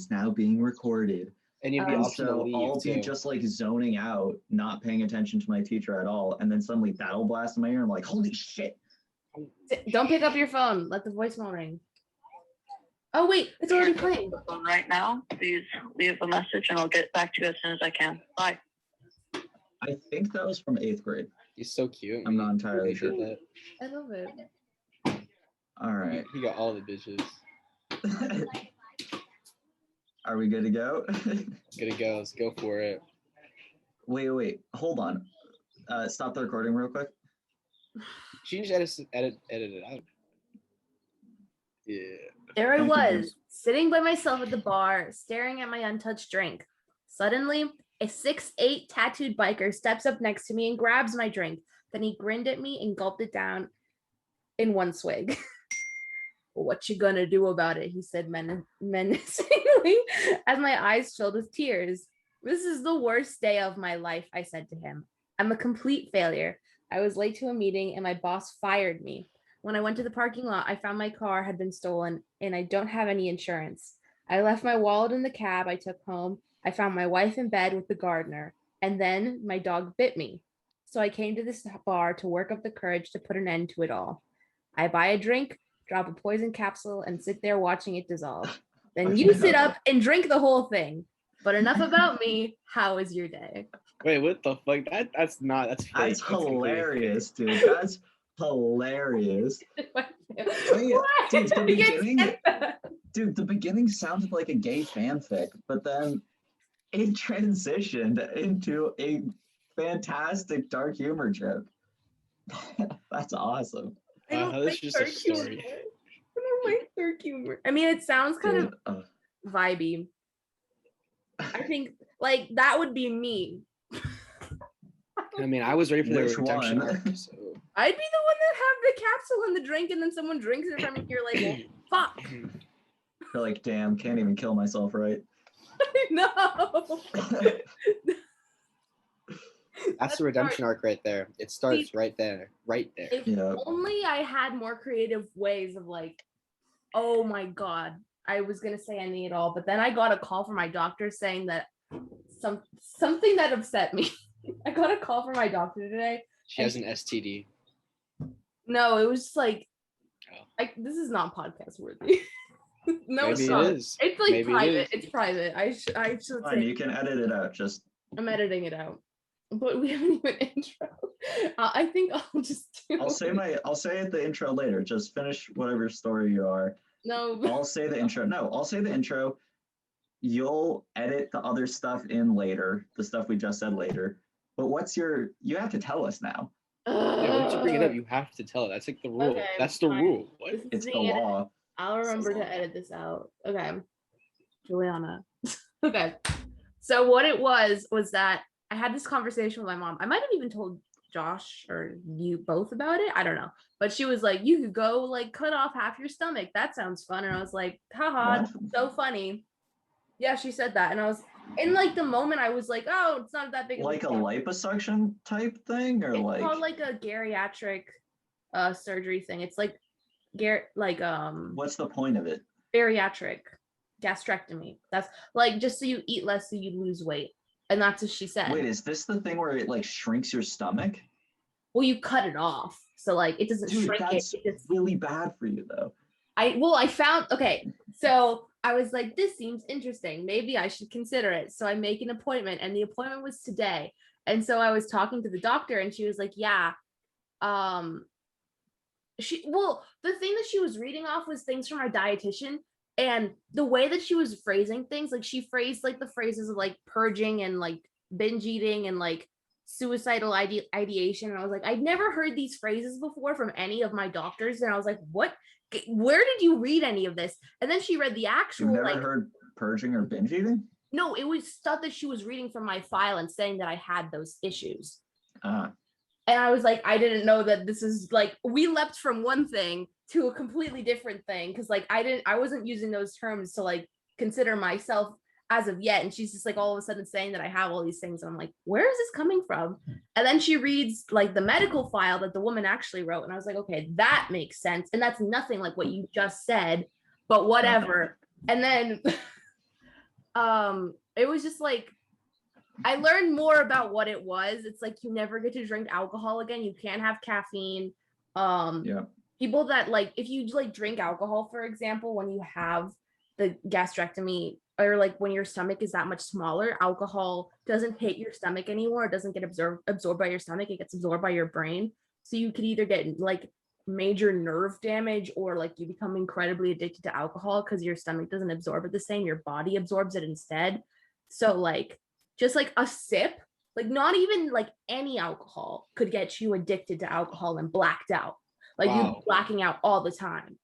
is now being recorded. And you'd be And option to so leave I'll be too. just like zoning out, not paying attention to my teacher at all. And then suddenly that'll blast in my ear. I'm like, holy shit. Don't pick up your phone. Let the voicemail ring. Oh, wait, it's already playing. Right now, please leave a message and I'll get back to you as soon as I can. Bye. I think that was from 8th grade. He's so cute. I'm not entirely He did sure. that. I love it. All right. He got all the bitches. Are we good to go? Good to go. Let's go for it. Wait. Hold on. Stop the recording real quick. She just edit it out. Yeah. There I was, sitting by myself at the bar, staring at my untouched drink. Suddenly, a 6'8" tattooed biker steps up next to me and grabs my drink. Then he grinned at me and gulped it down in one swig. What you gonna do about it? He said menacingly as my eyes filled with tears. This is the worst day of my life, I said to him. I'm a complete failure. I was late to a meeting and my boss fired me. When I went to the parking lot, I found my car had been stolen and I don't have any insurance. I left my wallet in the cab I took home. I found my wife in bed with the gardener, and then my dog bit me. So I came to this bar to work up the courage to put an end to it all. I buy a drink, drop a poison capsule, and sit there watching it dissolve. Then you sit up and drink the whole thing. But enough about me. How is your day? Wait, what the fuck? That's fake. That's hilarious, dude. That's hilarious. Dude, the beginning sounded like a gay fanfic, but then it transitioned into a fantastic dark humor trip. That's awesome. That's just a story. I don't like dark humor. I mean, it sounds kind of vibey. I think like that would be me. I mean, I was ready for the redemption one? arc. So. I'd be the one that have the capsule in the drink, and then someone drinks it from me. You're like, well, fuck. You're like, damn, can't even kill myself, right? No. That's the redemption arc right there. It starts right there. If only I had more creative ways of like, oh my God, I was gonna say I need it all, but then I got a call from my doctor saying that something that upset me. I got a call from my doctor today. She has an STD. No, it was just like, this is not podcast worthy. No, maybe it's not. It is. It's like maybe private. It's private. I should say. You can edit it out. I'm editing it out. But we haven't even intro. I think I'll just do. I'll say the intro later. Just finish whatever story you are. No. I'll say the intro. No, I'll say the intro. You'll edit the other stuff in later. The stuff we just said later. But you have to tell us now. Yeah, once you bring it up, you have to tell it. That's like the rule. Okay, that's the rule. What? It's the law. I'll remember to edit this out. Okay. Juliana. Okay. So what it was that I had this conversation with my mom. I might have even told Josh or you both about it. I don't know. But she was like, you could go like cut off half your stomach. That sounds fun. And I was like, haha, so funny. Yeah, she said that. And I was in like the moment I was like, oh, it's not that big. Like a liposuction type thing, or it's called like a geriatric surgery thing. It's like what's the point of it? Bariatric gastrectomy. That's like just so you eat less so you lose weight. And that's what she said. Wait, is this the thing where it like shrinks your stomach? Well, you cut it off. So like it doesn't shrink that's it. It's really bad for you though. I found so I was like, this seems interesting. Maybe I should consider it. So I make an appointment, and the appointment was today. And so I was talking to the doctor, and she was like, yeah. The thing that she was reading off was things from our dietitian, and the way that she was phrasing things, like she phrased like the phrases of like purging and like binge eating and like suicidal ideation. And I was like, I'd never heard these phrases before from any of my doctors. And I was like, what? Where did you read any of this? And then she read the actual. You've never heard purging or binge eating? No, it was stuff that she was reading from my file and saying that I had those issues. And I was like, I didn't know that this is like, we leapt from one thing to a completely different thing. Cause like, I wasn't using those terms to like consider myself as of yet. And she's just like all of a sudden saying that I have all these things. And I'm like, where is this coming from? And then she reads like the medical file that the woman actually wrote. And I was like, okay, that makes sense. And that's nothing like what you just said, but whatever. And then It was just like I learned more about what it was. It's like you never get to drink alcohol again. You can't have caffeine. Yeah. People that like if you like drink alcohol, for example, when you have the gastrectomy or like when your stomach is that much smaller, alcohol doesn't hit your stomach anymore. It doesn't get absorbed by your stomach. It gets absorbed by your brain. So you could either get like major nerve damage or like you become incredibly addicted to alcohol because your stomach doesn't absorb it the same. Your body absorbs it instead. So like just like a sip, like not even like any alcohol could get you addicted to alcohol and blacked out. Like you'd be blacking out all the time.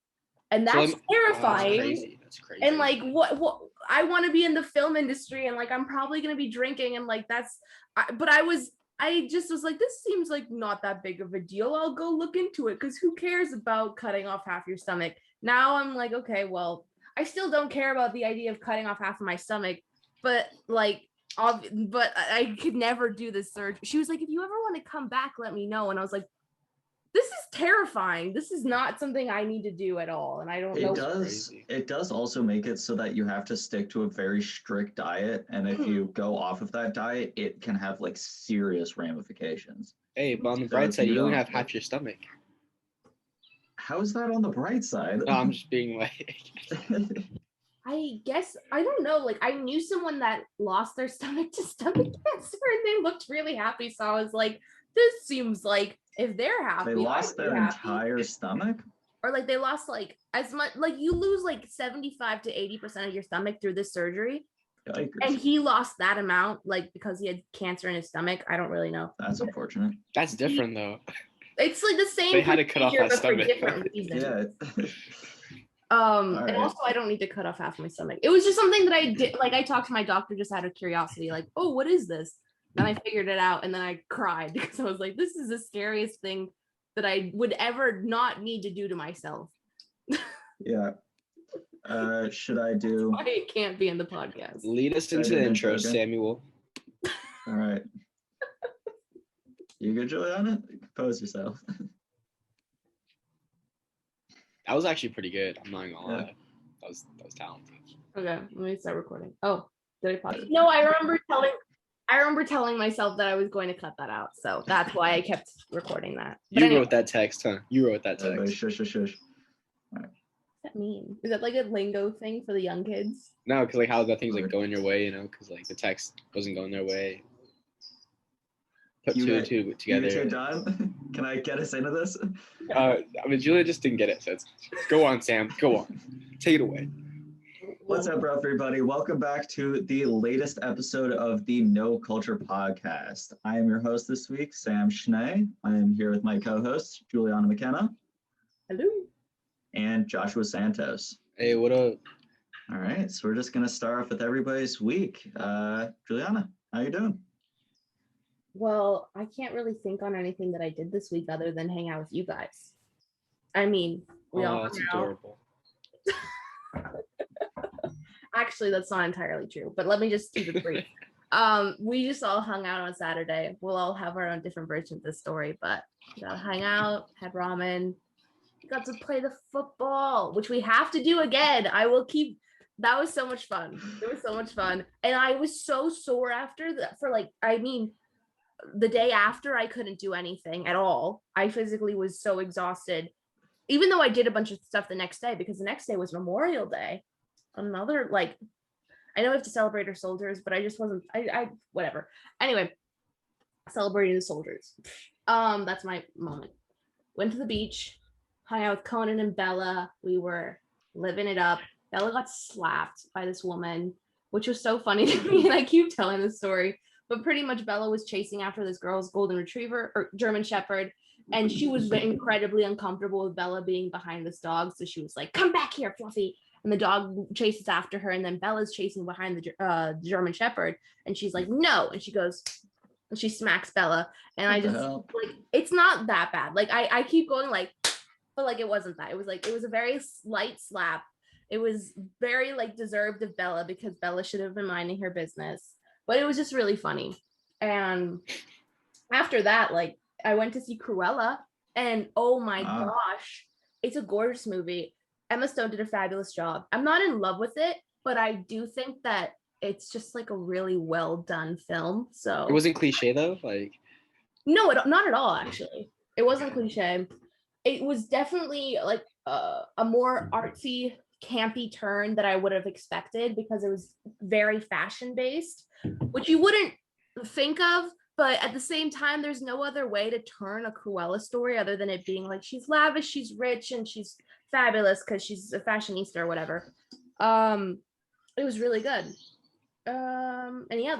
And that's terrifying. That's crazy. And like what I want to be in the film industry and like I'm probably going to be drinking and like but I just was like, this seems like not that big of a deal. I'll go look into it because who cares about cutting off half your stomach? Now I'm like, okay, well, I still don't care about the idea of cutting off half of my stomach, but like but I could never do this surgery. She was like, if you ever want to come back, let me know. And I was like, this is terrifying. This is not something I need to do at all. And I don't know. It does also make it so that you have to stick to a very strict diet. And if you go off of that diet, it can have like serious ramifications. Hey, but on the bright side, you only have half your stomach. How is that on the bright side? No, I'm just being like... I guess, I don't know, like I knew someone that lost their stomach to stomach cancer and they looked really happy. So I was like, this seems like if they're happy. They lost their entire stomach? Or like they lost like as much, like you lose like 75 to 80% of your stomach through this surgery. Yikers. And he lost that amount like because he had cancer in his stomach. I don't really know. That's unfortunate. That's different though. It's like the same. They had to cut off that stomach. Yeah. And also I don't need to cut off half my stomach. It was just something that I did. Like I talked to my doctor just out of curiosity, like, oh, what is this? And I figured it out and then I cried because I was like, this is the scariest thing that I would ever not need to do to myself. Yeah. Should I do? That's why it can't be in the podcast. Lead us into the intro, Samuel. All right. You good, Juliana? Compose yourself. That was actually pretty good. I'm not gonna lie. That was talented. Okay, let me start recording. Oh, did I pause? No, I remember telling myself that I was going to cut that out, so that's why I kept recording that. But you wrote that text, huh? You wrote that text. Shush. All right. What does that mean? Is that like a lingo thing for the young kids? No, because like how that thing's like going your way, you know? Because like the text wasn't going their way. Put two and two together. You two done? Can I get us into this? I mean, Julia just didn't get it. So go on, Sam. Go on. Take it away. What's up, everybody? Welcome back to the latest episode of the No Culture Podcast. I am your host this week, Sam Schnee. I am here with my co-host, Juliana McKenna. Hello. And Joshua Santos. Hey, what up? All right, so we're just going to start off with everybody's week. Juliana, how you doing? Well, I can't really think on anything that I did this week other than hang out with you guys. I mean, we all that's adorable. Actually, that's not entirely true, but let me just keep it brief. We just all hung out on Saturday. We'll all have our own different version of this story, but we got to hang out, had ramen, got to play the football, which we have to do again. That was so much fun. It was so much fun. And I was so sore after that the day after I couldn't do anything at all. I physically was so exhausted, even though I did a bunch of stuff the next day because the next day was Memorial Day. Another, like, I know we have to celebrate our soldiers, but I just wasn't, whatever. Anyway, celebrating the soldiers. That's my moment. Went to the beach, hung out with Conan and Bella. We were living it up. Bella got slapped by this woman, which was so funny to me. And I keep telling the story. But pretty much Bella was chasing after this girl's golden retriever or German Shepherd. And she was incredibly uncomfortable with Bella being behind this dog. So she was like, come back here, Fluffy. And the dog chases after her. And then Bella's chasing behind the German Shepherd. And she's like, no. And she goes, and she smacks Bella. And I just, like, it's not that bad. Like, I keep going like, but like, it wasn't that. It was a very slight slap. It was very like deserved of Bella because Bella should have been minding her business. But it was just really funny. And after that, like, I went to see Cruella. And oh my gosh, it's a gorgeous movie. Emma Stone did a fabulous job. I'm not in love with it, but I do think that it's just like a really well done film. So It wasn't cliche though. Like, no, not at all. Actually, it wasn't cliche. It was definitely like a more artsy, campy turn that I would have expected because it was very fashion based, which you wouldn't think of. But at the same time, there's no other way to turn a Cruella story other than it being like she's lavish, she's rich, and she's fabulous because she's a fashionista or whatever. It was really good. And yeah,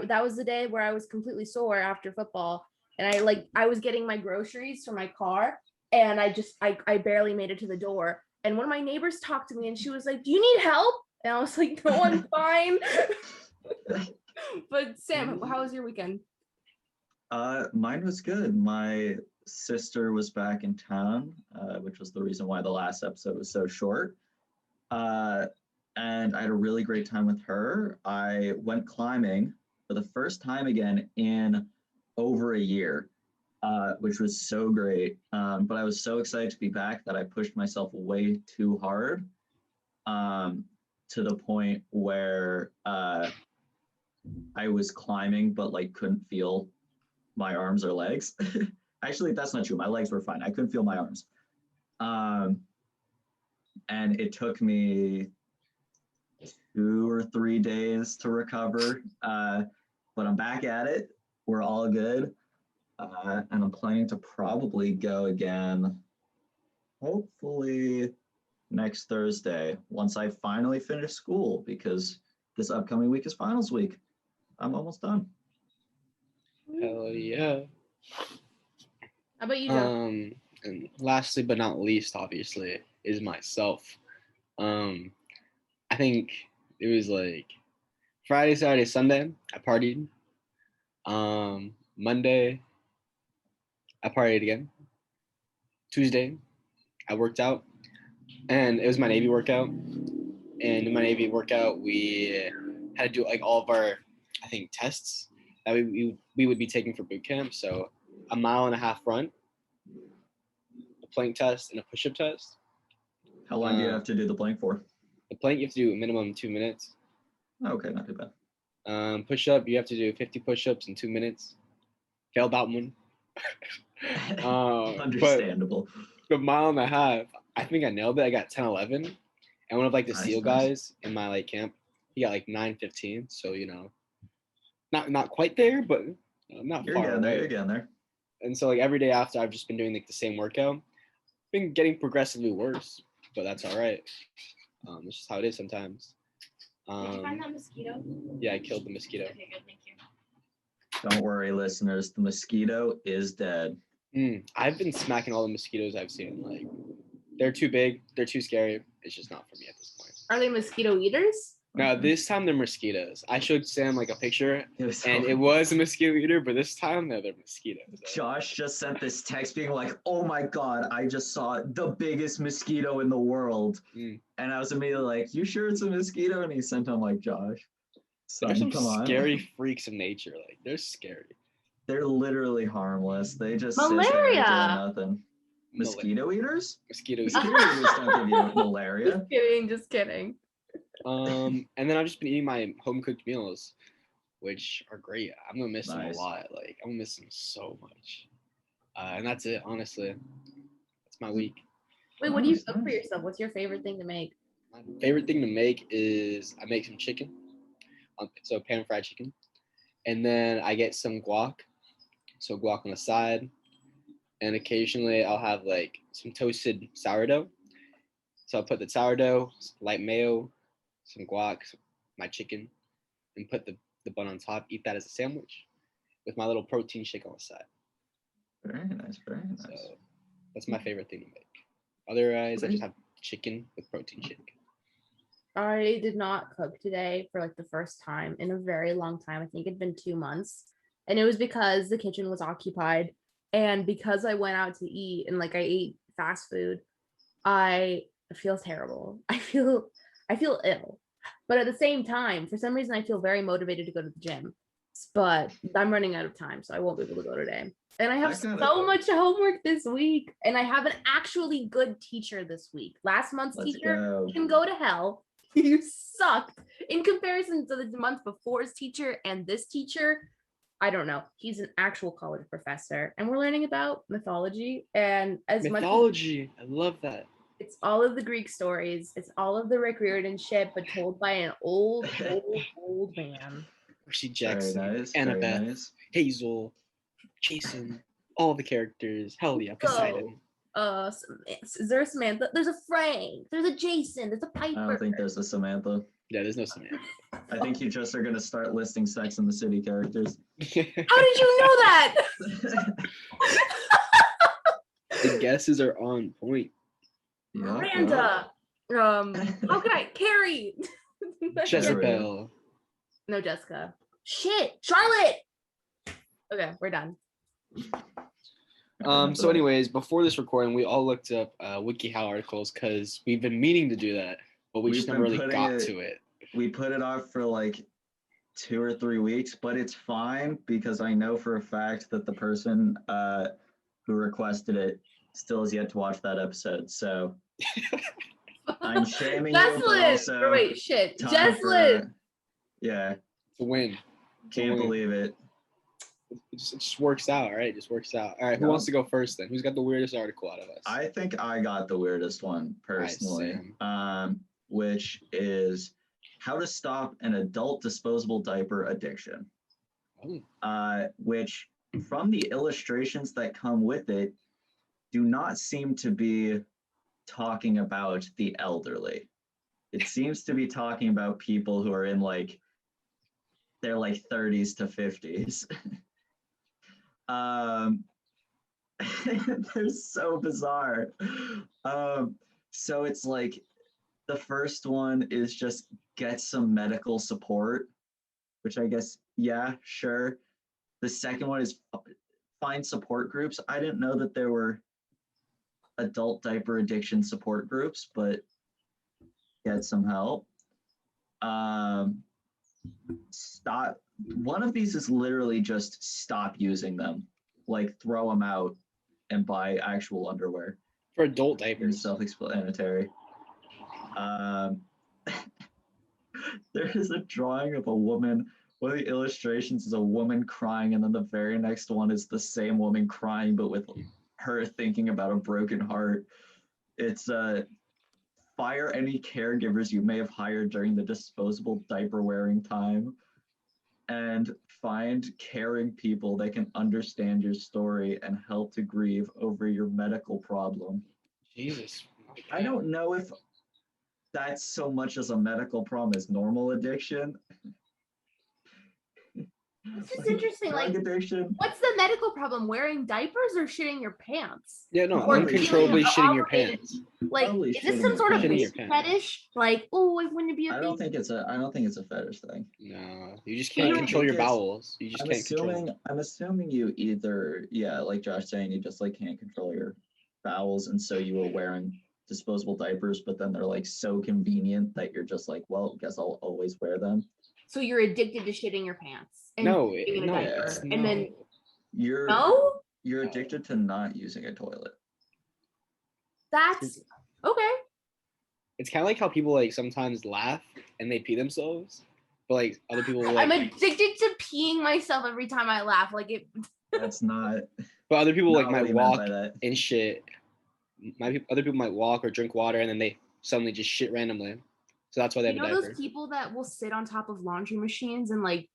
that was the day where I was completely sore after football, and I was getting my groceries for my car, and I barely made it to the door, and one of my neighbors talked to me, and she was like, "Do you need help?" And I was like, "No, I'm fine." But Sam, how was your weekend? Mine was good. My sister was back in town, which was the reason why the last episode was so short. And I had a really great time with her. I went climbing for the first time again in over a year, which was so great. But I was so excited to be back that I pushed myself way too hard, to the point where I was climbing but like couldn't feel my arms or legs. Actually, that's not true. My legs were fine. I couldn't feel my arms. And it took me 2 or 3 days to recover. But I'm back at it. We're all good. And I'm planning to probably go again, hopefully next Thursday, once I finally finish school, because this upcoming week is finals week. I'm almost done. hell yeah. How about you, Joe? And lastly but not least, obviously, is myself. I think it was like Friday, Saturday, Sunday, I partied. Monday, I partied again. Tuesday, I worked out, and it was my Navy workout. And in my Navy workout, we had to do like all of our, I think, tests that we would be taking for boot camp. So a 1.5 mile run, a plank test, and a push-up test. How long do you have to do the plank for? The plank you have to do a minimum 2 minutes. Okay, not too bad. Push-up, you have to do 50 push-ups in 2 minutes. Failed that one. Understandable. But 1.5 miles, I think I nailed it. I got 10:11, and one of like the SEAL guys in my like camp, he got like 9:15. So not quite there, but not You're far getting there. away. You're getting there. And so like every day after, I've just been doing like the same workout. Been getting progressively worse, but that's all right. It's just how it is sometimes. Did you find that mosquito? Yeah, I killed the mosquito. Okay, good, thank you. Don't worry, listeners. The mosquito is dead. I've been smacking all the mosquitoes I've seen. Like, they're too big. They're too scary. It's just not for me at this point. Are they mosquito eaters? Now, this time they're mosquitoes. I showed Sam like a picture, and it so was a mosquito eater, but this time they're mosquitoes. Josh just sent this text being like, "Oh my god, I just saw the biggest mosquito in the world," and I was immediately like, "You sure it's a mosquito?" And he sent him like, "Josh, There's son, some come on." scary freaks of nature. Like, they're scary. They're literally harmless. They just Malaria. sit there and do nothing. Mosquito eaters? Mosquito Mosquito eaters. eaters don't give you malaria. Just kidding. And then I've just been eating my home cooked meals, which are great. I'm gonna miss them a Nice. lot. Like, I'm gonna miss them so much. And that's it, honestly. That's my week. Wait, what do you Nice, cook for nice. yourself? What's your favorite thing to make? My favorite thing to make is I make some chicken, so pan fried chicken, and then I get some guac, so guac on the side, and occasionally I'll have like some toasted sourdough. So I'll put the sourdough, light mayo, some guac, my chicken, and put the bun on top. Eat that as a sandwich with my little protein shake on the side. Very nice, very nice. So that's my favorite thing to make. Otherwise, I just have chicken with protein shake. I did not cook today for like the first time in a very long time. I think it'd been 2 months. And it was because the kitchen was occupied. And because I went out to eat and like I ate fast food, I feel terrible. I feel ill. But at the same time, for some reason, I feel very motivated to go to the gym. But I'm running out of time, so I won't be able to go today. And I have so much homework this week. And I have an actually good teacher this week. Last month's teacher can go to hell. You sucked. In comparison to the month before's teacher and this teacher, I don't know. He's an actual college professor, and we're learning about mythology. And as much as Mythology. I love that. it's all of the Greek stories, it's all of the Rick Riordan shit, but told by an old man. Percy Very Jackson, nice. Very Annabeth, nice. Hazel, Jason, all the characters. Hell yeah, Poseidon. Is there a Samantha? There's a Frank. There's a Jason. There's a I don't Piper. think there's a Samantha. Yeah, there's no Samantha. I think you just are gonna start listing Sex and the City characters. How did you know that? The guesses are on point. Yeah, Miranda. How can I Carrie? Jezebel. No, Jessica. Shit, Charlotte. Okay, we're done. So anyways, before this recording, we all looked up WikiHow articles because we've been meaning to do that, but we We've just been never really putting got it- to it. We put it off for like 2 or 3 weeks, but it's fine because I know for a fact that the person who requested it still has yet to watch that episode. So I'm shaming you, but Jesslyn. also Wait, shit. time for, Jesslyn. yeah, It's a win. can't believe it. It just works out, right? It just works out. All right, who Yeah. wants to go first then? Who's got the weirdest article out of us? I think I got the weirdest one personally, same. which is how to stop an adult disposable diaper addiction. Oh, Which from the illustrations that come with it do not seem to be talking about the elderly. It seems to be talking about people who are in like their like 30s to 50s. They're so bizarre. So it's like the first one is just get some medical support, which I guess, yeah, sure. The second one is find support groups. I didn't know that there were adult diaper addiction support groups, but get some help. Stop. One of these is literally just stop using them, like throw them out and buy actual underwear. for adult Very diapers. self-explanatory. There is a drawing of a woman. One of the illustrations is a woman crying, and then the very next one is the same woman crying, but with her thinking about a broken heart. It's fire any caregivers you may have hired during the disposable diaper wearing time, and find caring people that can understand your story and help to grieve over your medical problem. Jesus. I don't know if that's so much as a medical problem as normal addiction. It's just interesting. Drug Like, addiction. what's the medical problem? Wearing diapers or shitting your pants? Yeah, no, Or uncontrollably feeling shitting your obligated. pants. Like, Probably is this shitting some your sort of pants. Shitting waist your pants. fetish? Like, oh, I want to be a I baby. don't think it's a fetish thing. No, you just You can't know, control your because bowels. You just can't control. I'm assuming you either, yeah, like Josh saying, you just like can't control your bowels, and so you were wearing disposable diapers, but then they're like so convenient that you're just like, well, guess I'll always wear them. So you're addicted to shitting your pants and No, being in a no, diaper, it's and then You're no, you're addicted to not using a toilet. that's okay. It's kind of like how people like sometimes laugh and they pee themselves, but like other people will, I'm like, addicted to peeing myself every time I laugh. Like it. That's not. but other people like not what might he meant walk by that. and shit. Other people might walk or drink water and then they suddenly just shit randomly. So that's why they You have a know diaper. those people that will sit on top of laundry machines and like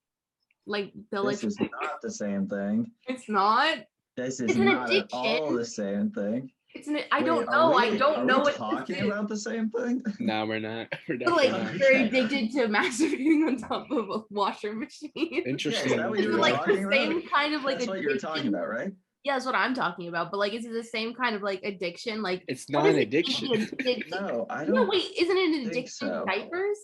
they'll This is not the same thing. It's not. This is It's an not at all addiction. the same thing. It's an. I Wait, don't are know. we- I don't know Are we what talking this is. about the same thing? No, we're not. We're But, like definitely not. they're addicted to masturbating on top of a washer machine. Interesting. Yeah, is that what Is you it were like talking the about? same kind of like That's what you were talking addiction? about, right? Yeah, that's what I'm talking about. But like, is it the same kind of like addiction? Like, It's what not is an it being addiction. addicted to? No, I No, don't. wait, isn't it an think addiction so. to diapers?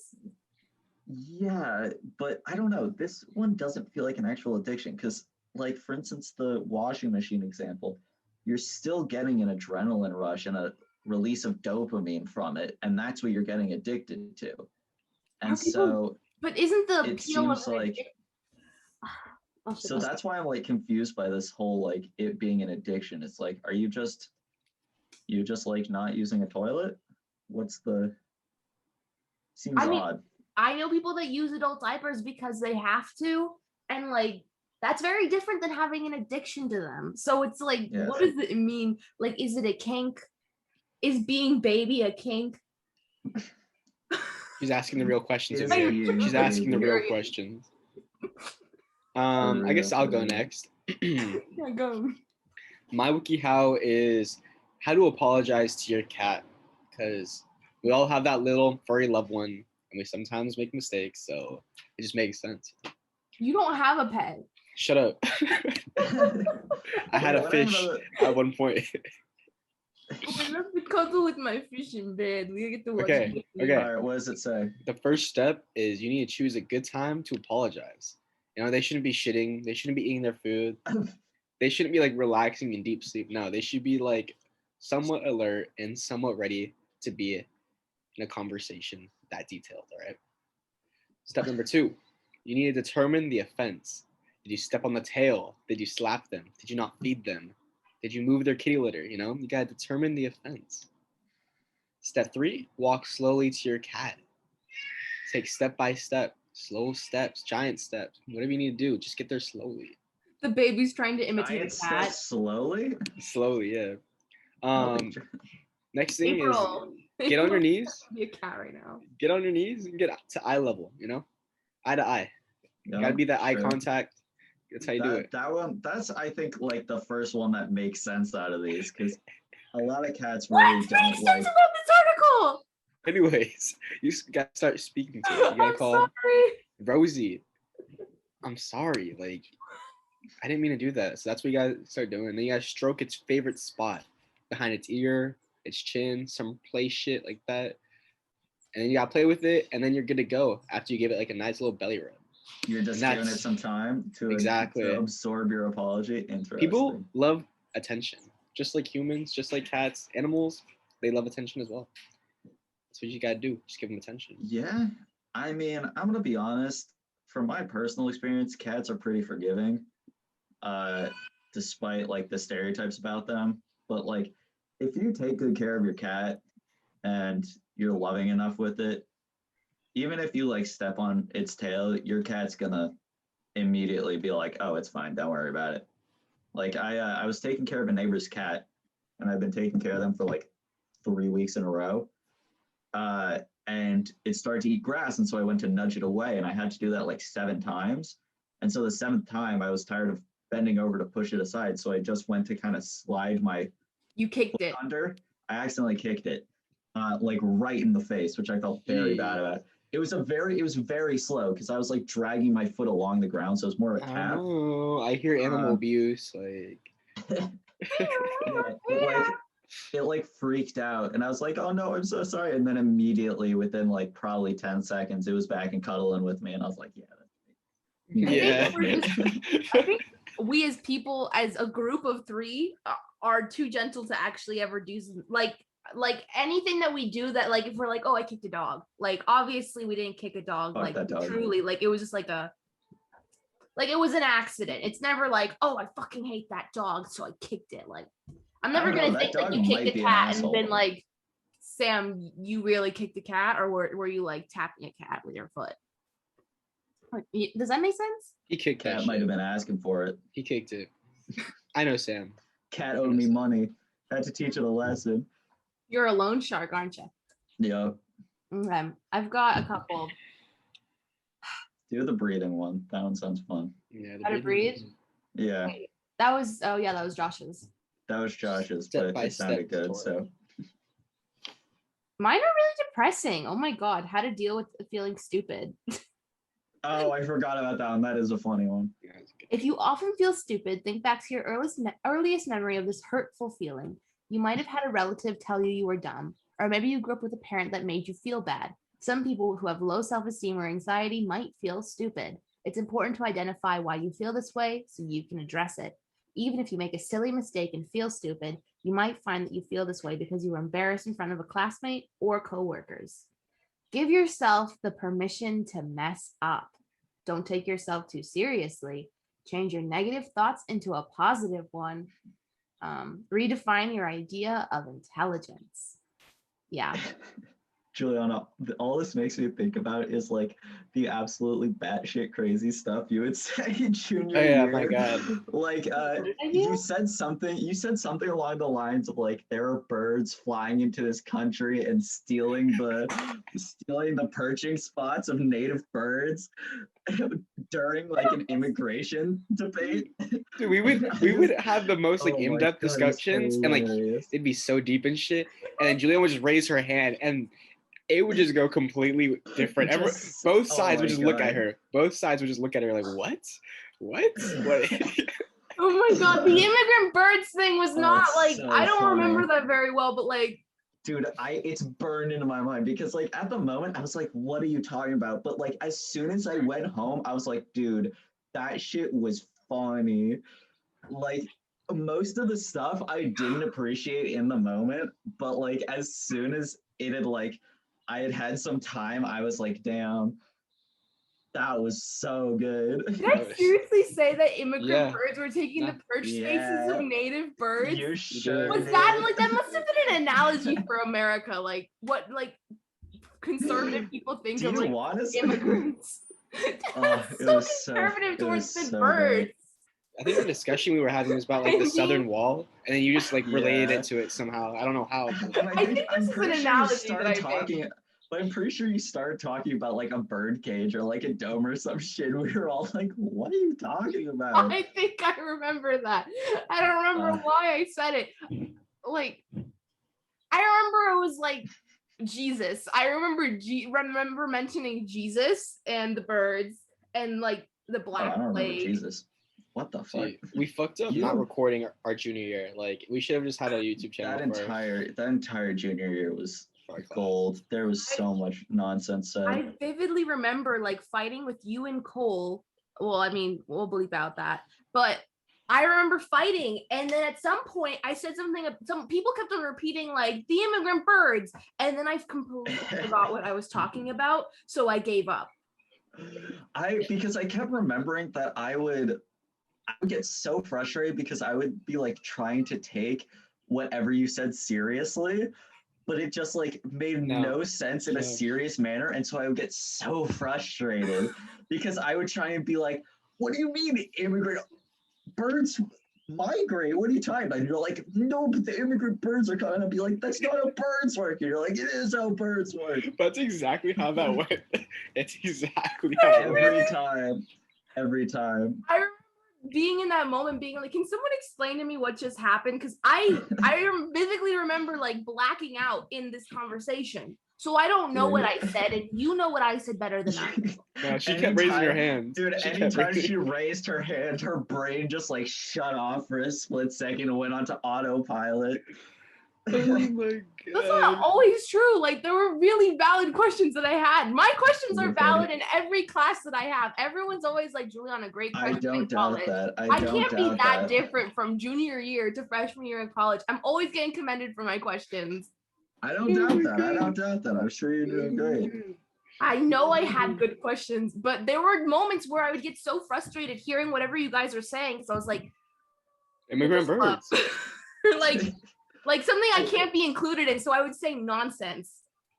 Yeah, but I don't know. This one doesn't feel like an actual addiction because, like, for instance, the washing machine example, you're still getting an adrenaline rush and a release of dopamine from it, and that's what you're getting addicted to. And Are people- so, But isn't the It appeal of seems an like- addiction? Oh, shit, so that's why I'm like confused by this whole like it being an addiction. It's like, are you just like not using a toilet? What's the? Seems I mean, odd. I know people that use adult diapers because they have to, and like that's very different than having an addiction to them. So it's like, Yes. what does it mean? Like, is it a kink? Is being baby a kink? She's asking the real questions Is over here. being She's asking the baby. real questions. For I guess real, I'll for go real. next. Yeah, go. My WikiHow is how to apologize to your cat, because we all have that little furry loved one, and we sometimes make mistakes, so it just makes sense. You don't have a pet. Shut up. I had a Whatever fish the- at one point. I love to cuddle with my fish in bed. We get to watch Okay, TV. okay. All right, what does it say? The first step is you need to choose a good time to apologize. You know, they shouldn't be shitting. They shouldn't be eating their food. They shouldn't be like relaxing in deep sleep. No, they should be like somewhat alert and somewhat ready to be in a conversation that detailed. All right. Step number 2, you need to determine the offense. Did you step on the tail? Did you slap them? Did you not feed them? Did you move their kitty litter? You know, you gotta determine the offense. Step 3, walk slowly to your cat. Take step by step, slow steps, giant steps, whatever you need to do. Just get there slowly. The baby's trying to imitate Giant a cat. steps slowly. Slowly, yeah. No, Next thing April. is get on your knees. Be a cat right now. Get on your knees and get to eye level. You know, eye to eye. no, Gotta be that eye sure. contact. That's how you do it. That one, that's I think like the first one that makes sense out of these because a lot of cats really What don't makes sense like. about this article? Anyways, you gotta start speaking to it. You gotta I'm call sorry. Rosie. I'm sorry. Like, I didn't mean to do that. So that's what you gotta start doing. And then you gotta stroke its favorite spot behind its ear, its chin, some play shit like that. And then you gotta play with it, and then you're good to go after you give it like a nice little belly rub. You're just And giving it that's- some time to Exactly. to absorb your apology. Interesting. People love attention, just like humans, just like cats, animals. They love attention as well. That's what you gotta do. Just give them attention. Yeah, I mean, I'm gonna be honest. From my personal experience, cats are pretty forgiving, despite like the stereotypes about them. But like, if you take good care of your cat and you're loving enough with it, even if you like step on its tail, your cat's gonna immediately be like, "Oh, it's fine. Don't worry about it." Like I was taking care of a neighbor's cat, and I've been taking care of them for like 3 weeks in a row. And it started to eat grass, and so I went to nudge it away, and I had to do that like 7 times. And so the 7th time, I was tired of bending over to push it aside, so I just went to kind of slide my You kicked it. under. I accidentally kicked it, like right in the face, which I felt very bad about. It was very slow because I was like dragging my foot along the ground, so it was more of a tap. Oh, I hear animal abuse. Like, Yeah, it like freaked out, and I was like, "Oh no, I'm so sorry!" And then immediately, within like probably 10 seconds, it was back and cuddling with me, and I was like, "Yeah, yeah. I think we as people, as a group of 3, are too gentle to actually ever do like anything that we do that like if we're like, oh, I kicked a dog. Like obviously we didn't kick a dog. Fuck Like that dog. truly, like it was just like it was an accident. It's never like, oh, I fucking hate that dog, so I kicked it. Like I'm never I don't know, gonna that think that dog you might kicked be a an cat and asshole. been like, Sam, you really kicked the cat, or were you like tapping a cat with your foot? Does that make sense? He kicked that cat might have shit. been asking for it. He kicked it. I know Sam. Cat owed me money. Had to teach it a lesson. You're a loan shark, aren't you? Yeah, Okay, I've got a couple. do the breathing one. That one sounds fun. Yeah. How to breathe? Yeah, That was that was Josh's. that was Josh's, Step but by it sounded step good. tutorial. So Mine are really depressing. Oh my god, how to deal with feeling stupid. oh, I forgot about that one. That is a funny one. Yeah, it's good. If you often feel stupid, think back to your earliest memory of this hurtful feeling. You might have had a relative tell you were dumb, or maybe you grew up with a parent that made you feel bad. Some people who have low self-esteem or anxiety might feel stupid. It's important to identify why you feel this way so you can address it. Even if you make a silly mistake and feel stupid, you might find that you feel this way because you were embarrassed in front of a classmate or coworkers. Give yourself the permission to mess up. Don't take yourself too seriously. Change your negative thoughts into a positive one. Redefine your idea of intelligence. Yeah. Juliana, all this makes me think about is like the absolutely batshit crazy stuff you would say in junior Oh yeah, year. my God. Like What did I you do? said something along the lines of like there are birds flying into this country and stealing the perching spots of native birds during like an immigration debate. Dude, we would have the most like Oh my in-depth God, it's discussions, and like hilarious. it'd be so deep and shit. And then Julian would just raise her hand, and it would just go completely different. Both Oh sides my would just look at God. her. Both sides would just look at her like, what? Oh my god, the immigrant birds thing was not it's like so I don't funny. remember that very well, but like Dude, it's burned into my mind because like at the moment I was like, what are you talking about? But like as soon as I went home, I was like, dude, that shit was funny. Like most of the stuff I didn't appreciate in the moment, but like as soon as it had like I had some time, I was like, damn, that was so good. did I seriously say that immigrant Yeah. birds were taking the No. perch spaces Yeah. of native birds? You did. sure Was did. that like that must have been an analogy for America? Like what like conservative people think Do of you like want us? immigrants? It So was so conservative it towards was the so birds. good. I think the discussion we were having was about like the southern wall, and then you just like related Yeah. it to it somehow. I don't know how. And I think I'm this is an pretty sure you analogy that started I made. talking, but I'm pretty sure you started talking about like a bird cage or like a dome or some shit. We were all like, "What are you talking about?" I think I remember that. I don't remember why I said it. Like, I remember it was like Jesus. I remember mentioning Jesus and the birds and like the Oh, I Black don't remember Plague. Jesus. What the fuck? See, we fucked up You not don't- recording our junior year. Like we should have just had a YouTube channel That entire junior year was for our class. gold. There was so much nonsense said. I vividly remember like fighting with you and Cole. Well, I mean, we'll bleep out that, but I remember fighting, and then at some point I said something. Some people kept on repeating like the immigrant birds, and then I completely forgot what I was talking about, so I gave up. Because I kept remembering that I would get so frustrated because I would be like trying to take whatever you said seriously, but it just like made no sense in a serious manner. And so I would get so frustrated because I would try and be like, what do you mean immigrant birds migrate? What are you talking about? And you're like, no, but the immigrant birds are coming. I'd be like, that's not how birds work. And you're like, it is how birds work. That's exactly how that went. It's exactly how it went. Every time. I remember being in that moment, being like, "Can someone explain to me what just happened?" Because I vividly remember like blacking out in this conversation, so I don't know what I said, and you know what I said better than I. No, she kept raising her hand. Dude, anytime she raised her hand, her brain just like shut off for a split second and went onto autopilot. Oh my god. That's not always true. Like there were really valid questions that I had. My questions are valid in every class that I have. Everyone's always like, Juliana, great question. I don't doubt that. I can't be that different from junior year to freshman year in college. I'm always getting commended for my questions. I don't doubt that. I don't doubt that. I'm sure you're doing great. I know I had good questions, but there were moments where I would get so frustrated hearing whatever you guys are saying. Because I was like, immigrant birds. like something I can't be included in. So I would say nonsense.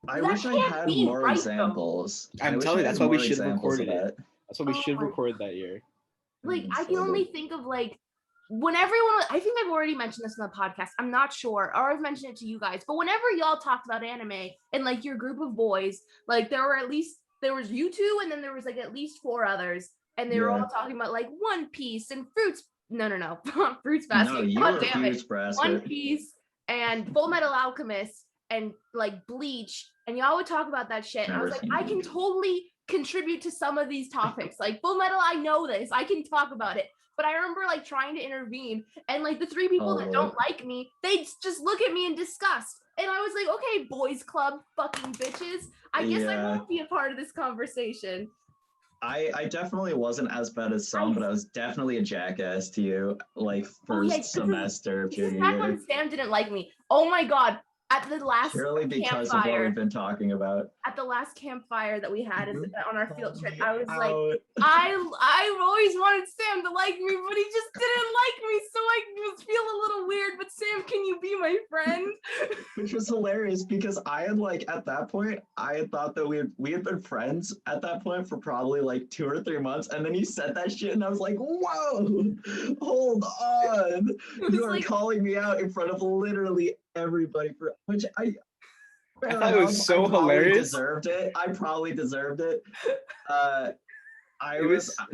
I wish I had more examples. I'm telling you, that's why we should have recorded it. That's what we should record that year. Like I can only think of like when everyone, I think I've already mentioned this in the podcast. I'm not sure, or I've mentioned it to you guys, but whenever y'all talked about anime and like your group of boys, like there was you two, and then there was like at least 4 others, and they were all talking about like One Piece and Fruits. No, Fruits Basket. No, you God were damn it. Fruits Basket. One Piece and Full Metal Alchemist and like Bleach, and y'all would talk about that shit. And I was like, I can totally contribute to some of these topics. Like Full Metal, I know this. I can talk about it. But I remember like trying to intervene, and like the 3 people that don't like me, they just look at me in disgust. And I was like, okay, boys club, fucking bitches. I guess I won't be a part of this conversation. I definitely wasn't as bad as some, but I was definitely a jackass to you, like first semester of junior year. Back when Sam didn't like me. Oh my god. At the last Purely because of what campfire, we've been talking about. at the last campfire that we had on our field trip, I was like, Out. I always wanted Sam to like me, but he just didn't like me, so I was feel a little weird. But Sam, can you be my friend? Which was hilarious because I had like at that point I had thought that we had been friends at that point for probably like 2 or 3 months, and then you said that shit and I was like, whoa, hold on, you are like, calling me out in front of literally everybody for which I thought it was so I probably hilarious. deserved it. I probably deserved it.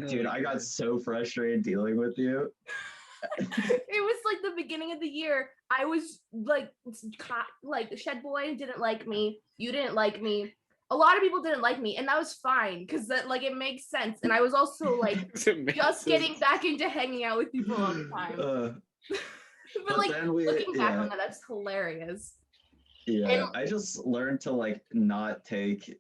Dude, I got so frustrated dealing with you. It was like the beginning of the year. I was like Shed Boy didn't like me. You didn't like me. A lot of people didn't like me, and that was fine because that like it makes sense. And I was also like just getting back into hanging out with people all the time. But like looking back on that, that's hilarious. Yeah, I just learned to like not take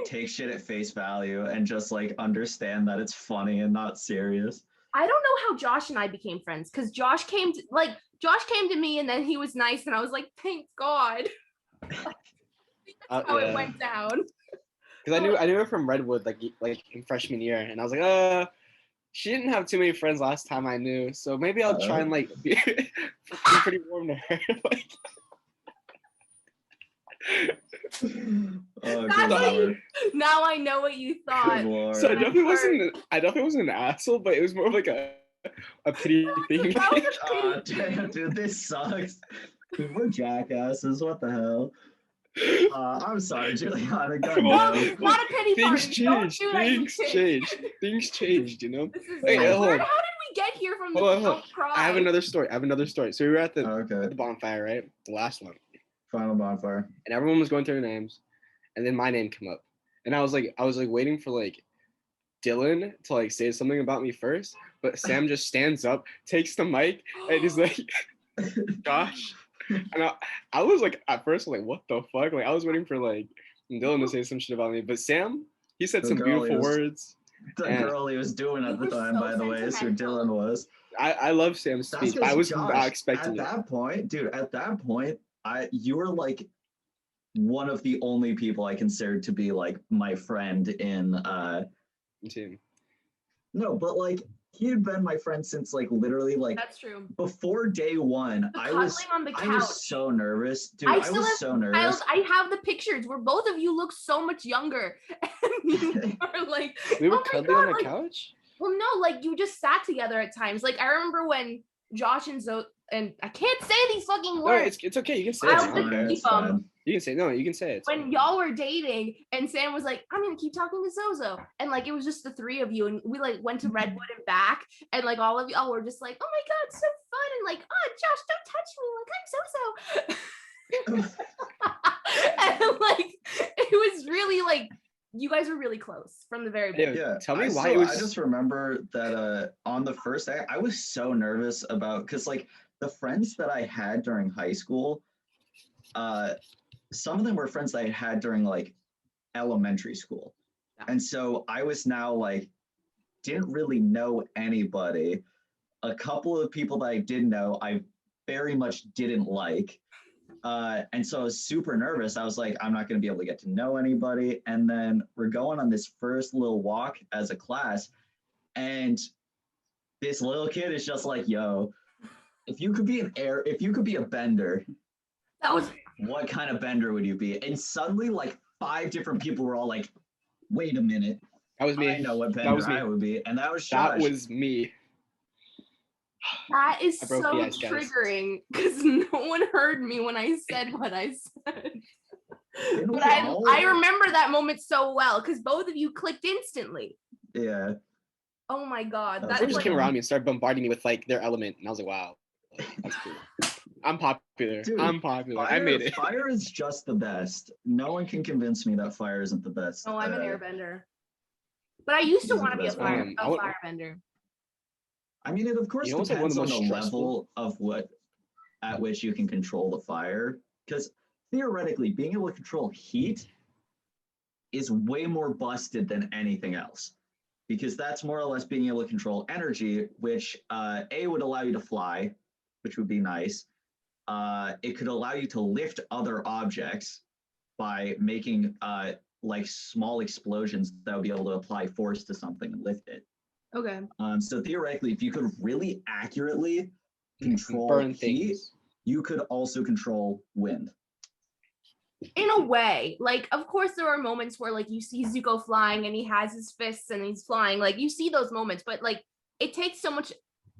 take shit at face value and just like understand that it's funny and not serious. I don't know how Josh and I became friends because Josh came to me and then he was nice and I was like, thank God. That's how it went down. Because I knew her from Redwood like in freshman year, and I was like, she didn't have too many friends last time I knew, so maybe I'll try and like be pretty warm to her. Now I know what you thought. So I definitely wasn't an asshole, but it was more of like a pity thing. Damn, dude, this sucks. Dude, we're jackasses. What the hell? I'm sorry, Juliana. Not a pity Things party. Things changed, you know. Hey, how did we get here from the cry? I have another story. So we were at the bonfire, right? The last one. Final bonfire. And everyone was going through their names, and then my name came up, and I was like waiting for like Dylan to like say something about me first, but Sam just stands up, takes the mic, and is like, "Gosh." And I was like, at first, like, what the fuck? Like, I was waiting for like Dylan to say some shit about me, but Sam, he said some beautiful words. The girl he was doing at the time, by the way, is who Dylan was. I love Sam's speech. I was not expecting it. At that point, you were like one of the only people I considered to be like my friend in team. No, but like he had been my friend since like literally like that's true. Before day one. I was so nervous. Dude, I was so nervous. I have the pictures where both of you look so much younger. And you are like we were cuddling on the couch? Well, no, like you just sat together at times. Like I remember when Josh and Zoe, and I can't say these fucking words. No, it's okay. You can say it. You can say you can say it. When y'all were dating, and Sam was like, "I'm gonna keep talking to Zozo," and like it was just the three of you, and we like went to Redwood and back, and like all of y'all were just like, "Oh my god, so fun!" and like, "Oh, Josh, don't touch me, like I'm Zozo," and like it was really like. You guys were really close from the very beginning. Yeah, tell me why it was. I just remember that on the first day, I was so nervous about because like the friends that I had during high school, some of them were friends that I had during like elementary school, and so I was now like didn't really know anybody. A couple of people that I did know, I very much didn't like. And so I was super nervous. I was like, I'm not going to be able to get to know anybody. And then we're going on this first little walk as a class. And this little kid is just like, yo, if you could be a bender, what kind of bender would you be? And suddenly like 5 different people were all like, wait a minute. That was me. I know what bender I would be. And that was Josh. That was me. That is so triggering because no one heard me when I said what I said. But I remember that moment so well because both of you clicked instantly. Yeah. Oh my god. They just came around me and started bombarding me with like their element, and I was like, wow, that's cool. I'm popular. Dude, I'm popular. I made it. Fire is just the best. No one can convince me that fire isn't the best. Oh, I'm an airbender. But I used to want to be a firebender. I mean, it of course depends on the level of at which you can control the fire. Because theoretically, being able to control heat is way more busted than anything else. Because that's more or less being able to control energy, which A would allow you to fly, which would be nice. it could allow you to lift other objects by making like small explosions that would be able to apply force to something and lift it. Okay. So theoretically, if you could really accurately control Burn heat, things. you could also control wind. In a way, like, of course there are moments where like you see Zuko flying and he has his fists and he's flying, like you see those moments, but like it takes so much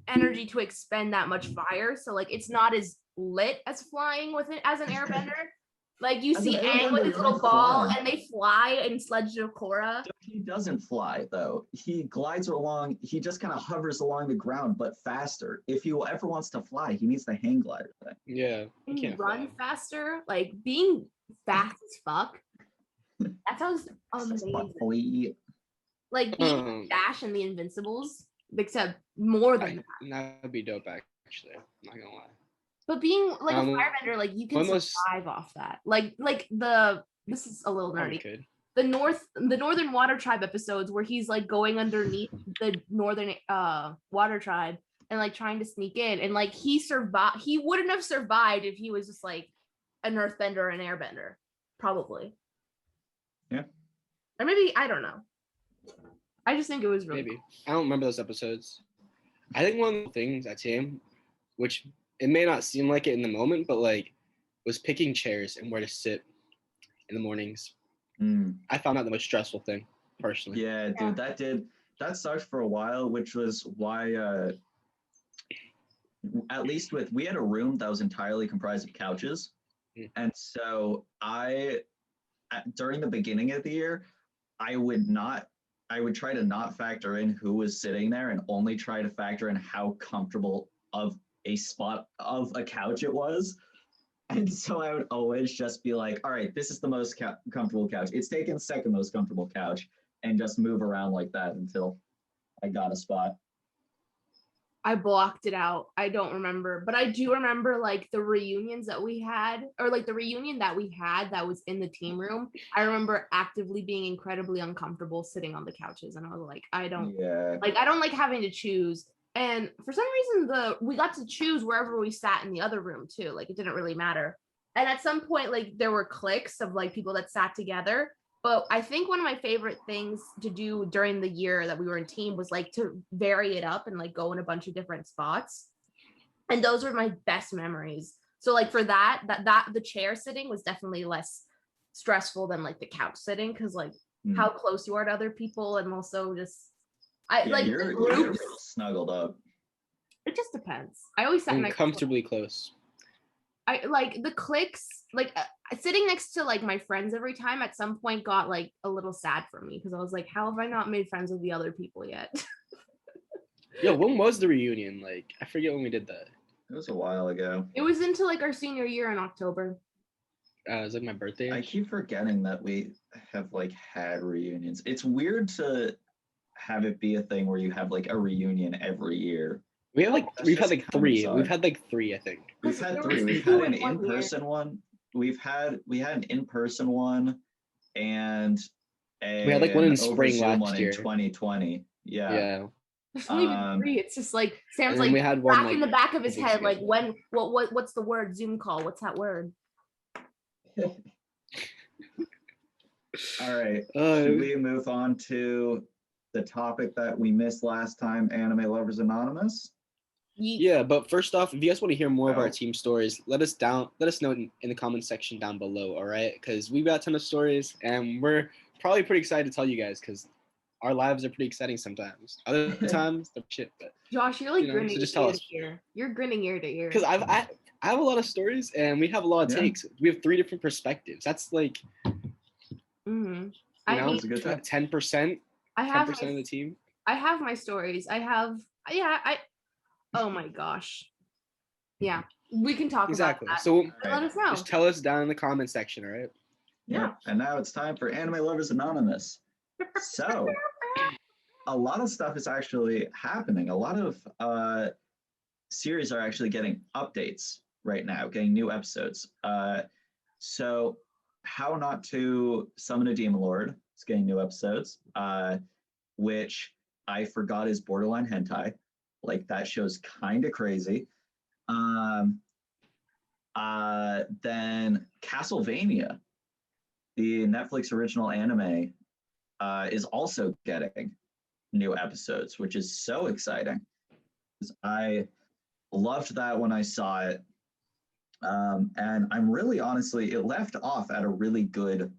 energy to expend that much fire, so like it's not as lit as flying with it as an airbender. Like you As see an Aang with airbender, his you're little not ball flying. and they fly in Sledge of Korra. He doesn't fly though. He glides along. He just kind of hovers along the ground, but faster. If he ever wants to fly, he needs the hang glider thing. Yeah, you Can you can't run fly. faster? Like being fast as fuck. That sounds amazing. Like being Dash and the Invincibles, except more than that. That would be dope, actually. I'm not gonna lie. But being like a firebender, like you can almost- survive off that. Like this is a little Probably nerdy. could. The Northern Water Tribe episodes where he's like going underneath the Northern Water Tribe and like trying to sneak in, and like he wouldn't have survived if he was just like an earthbender or an airbender, probably. Yeah. Or maybe, I don't know. I just think it was really Maybe. cool. I don't remember those episodes. I think one of the things at TAM, which it may not seem like it in the moment, but like was picking chairs and where to sit in the mornings. I found that the most stressful thing, personally. Yeah, dude, that sucked for a while, which was why at least we had a room that was entirely comprised of couches. And so during the beginning of the year, I would try to not factor in who was sitting there and only try to factor in how comfortable of a spot of a couch it was. And so I would always just be like, all right, this is the most comfortable couch. It's taken second most comfortable couch, and just move around like that until I got a spot. I blocked it out. I don't remember, but I do remember like the reunions that we had, or like the reunion that we had that was in the team room. I remember actively being incredibly uncomfortable sitting on the couches, and I was like, I don't like having to choose. And for some reason, we got to choose wherever we sat in the other room too. Like it didn't really matter. And at some point, like there were cliques of like people that sat together. But I think one of my favorite things to do during the year that we were in team was like to vary it up and like go in a bunch of different spots. And those were my best memories. So like for that the chair sitting was definitely less stressful than like the couch sitting, because like how close you are to other people, and also just you're snuggled up. It just depends. I always sat next comfortably close. I like the cliques, like sitting next to like my friends every time at some point got like a little sad for me, because I was like, how have I not made friends with the other people yet? Yo, when was the reunion? Like, I forget when we did that. It was a while ago. It was into like our senior year in October. It was like my birthday. I keep forgetting that we have like had reunions. It's weird to have it be a thing where you have like a reunion every year. We've had like three. Bizarre. We've had like three, I think. We've had three. We've had an in-person one. We had an in-person one, and we had like one in spring last one year in 2020. Yeah. There's not even three. It's just like Sam's like we had one, back in the back of his head, like ago. what's the word? Zoom call. What's that word? All right. Should we move on to the topic that we missed last time, Anime Lovers Anonymous? Yeah, but first off, if you guys want to hear more of our team stories, let us know in the comment section down below, all right? Because we've got a ton of stories, and we're probably pretty excited to tell you guys, because our lives are pretty exciting sometimes. Other times, they're shit. But Josh, you're like grinning so just tell ear us. to ear. You're grinning ear to ear. Because I have a lot of stories, and we have a lot of takes. We have 3 different perspectives. That's like, I mean, 10%. I have 10% of the team. I have my stories. Oh my gosh. Yeah, we can talk about that. So let us know. Just tell us down in the comment section, all right? Yeah. And now it's time for Anime Lovers Anonymous. So, a lot of stuff is actually happening. A lot of series are actually getting updates right now, getting new episodes. So, How Not to Summon a Demon Lord is getting new episodes, which I forgot is borderline hentai. Like, that show's kind of crazy. Then Castlevania, the Netflix original anime, is also getting new episodes, which is so exciting. I loved that when I saw it. And I'm really honestly, it left off at a really good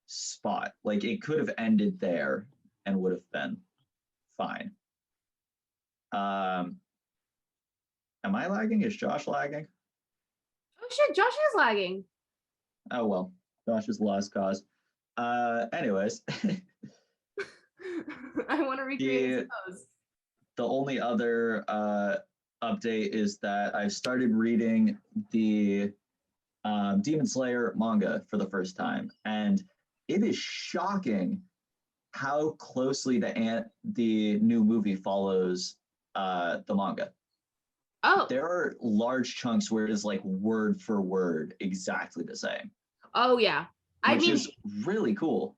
spot. Like it could have ended there and would have been fine. Am I lagging? Is Josh lagging? Oh shit, Josh is lagging. Oh well, Josh is lost cause. Anyways, I want to recreate those. the only other update is that I've started reading the Demon Slayer manga for the first time, and it is shocking how closely the new movie follows the manga. Oh. There are large chunks where it is like word for word exactly the same. Oh yeah. Which is really cool.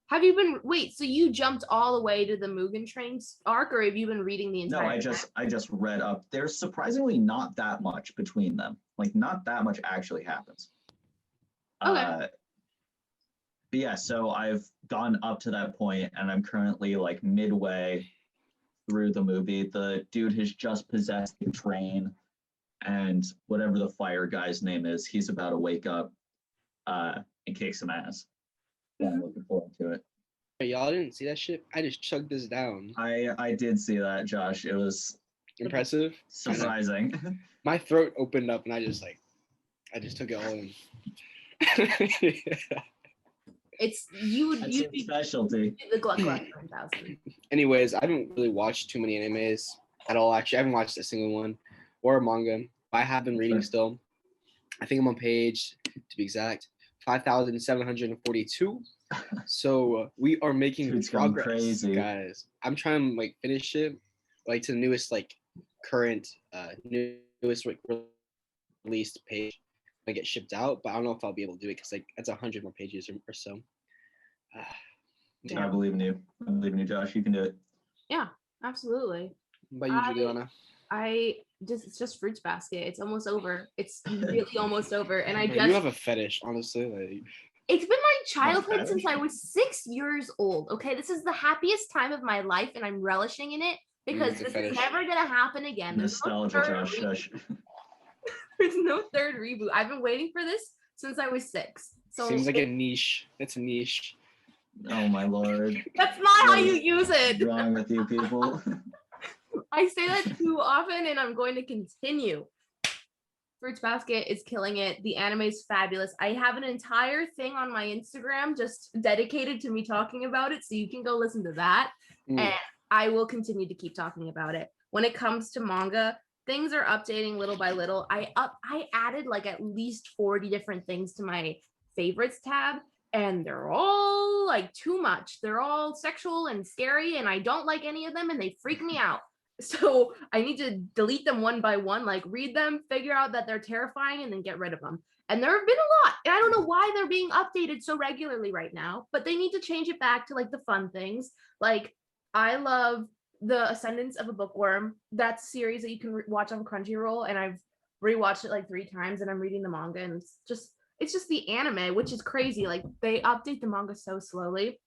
Have you been so you jumped all the way to the Mugen Train arc, or have you been reading the entire I just read up. There's surprisingly not that much between them. Like not that much actually happens. Okay. But yeah, so I've gone up to that point and I'm currently like midway through the movie. The dude has just possessed the train, and whatever the fire guy's name is, he's about to wake up and kick some ass. Yeah, I'm looking forward to it. Y'all didn't see that shit? I just chugged this down. I did see that, Josh. It was impressive, surprising. My throat opened up and I just took it all in. It's you specialty. The Gluck Gluck 1000. Anyways, I haven't really watched too many animes at all. Actually, I haven't watched a single one or a manga. I have been reading still. I think I'm on page, to be exact, 5,742. So we are making progress, guys. I'm trying to like finish it, like to the newest current newest released page. I get shipped out, but I don't know if I'll be able to do it because that's 100 more pages or so. I believe in you. I believe in you, Josh. You can do it. Yeah, absolutely. What about you, Juliana? It's just Fruits Basket. It's almost over. It's really almost over. And you have a fetish, honestly. It's been my childhood since I was 6 years old. Okay, this is the happiest time of my life, and I'm relishing in it because this is never gonna happen again. Nostalgia, Josh. There's no third reboot. I've been waiting for this since I was 6. So seems like a niche. It's a niche. Oh my lord. That's not how you use it. What's wrong with you people? I say that too often, and I'm going to continue. Fruits Basket is killing it. The anime is fabulous. I have an entire thing on my Instagram just dedicated to me talking about it, so you can go listen to that. And I will continue to keep talking about it. When it comes to manga, things are updating little by little. I added like at least 40 different things to my favorites tab, and they're all like too much. They're all sexual and scary, and I don't like any of them, and they freak me out. So I need to delete them one by one, like read them, figure out that they're terrifying, and then get rid of them. And there have been a lot. And I don't know why they're being updated so regularly right now, but they need to change it back to like the fun things. Like I love The Ascendance of a Bookworm. That's a series that you can watch on Crunchyroll, and I've rewatched it like 3 times, and I'm reading the manga, and it's just the anime, which is crazy. Like they update the manga so slowly.